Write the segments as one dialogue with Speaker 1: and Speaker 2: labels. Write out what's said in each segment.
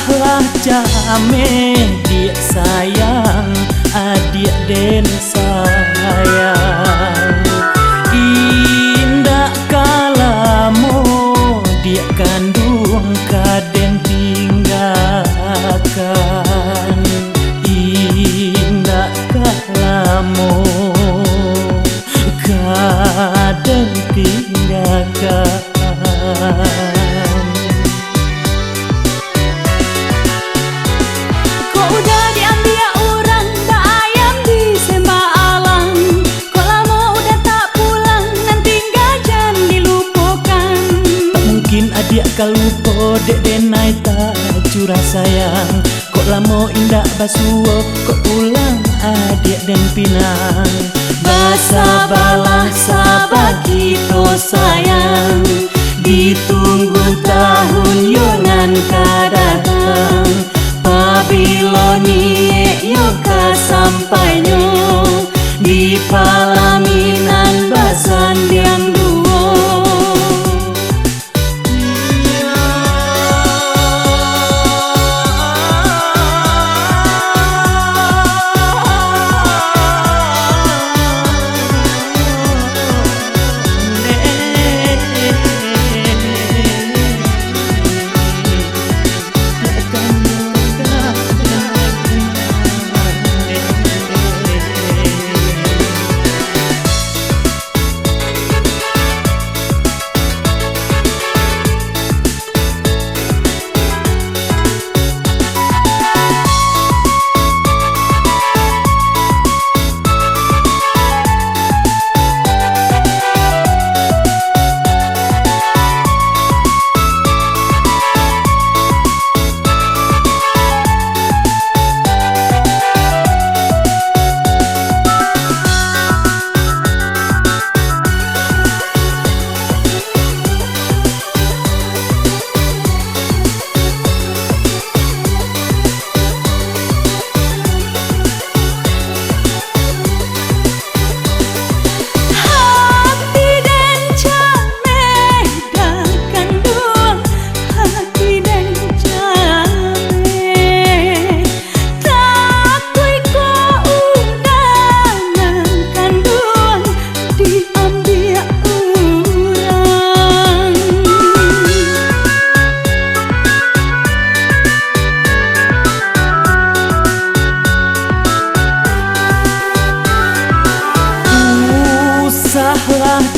Speaker 1: Usahlah jame dia sayang, adik den sayang. Indah kalamo dia kandung kaden tinggalkan. Indah kalamo kaden tinggalkan. Adik kalupo dek denai tak curah sayang. Kok lamo indah basuo kok pulang adik den pinang. Basa balah sabar kita sayang, ditunggu tahun yonan kadatang. Babiloni yoga sampainya di palaminan basan yang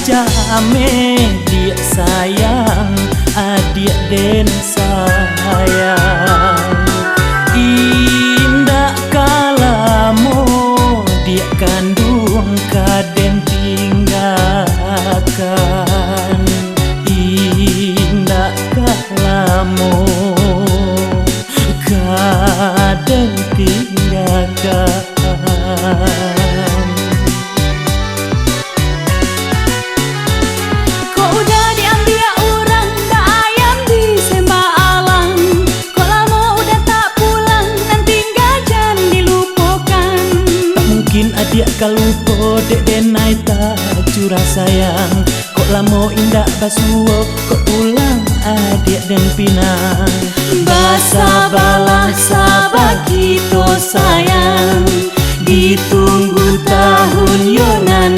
Speaker 1: jame dia sayang, adik den sayang. Indah kalamo dia kandung kaden tinggalkan. Indah kalamo kaden tinggalkan. Adik kalupo dek denai tak curah sayang. Kok lamo indah basuo kok pulang adik den pinang. Basa balah sabar kita sayang, ditunggu tahun yonan.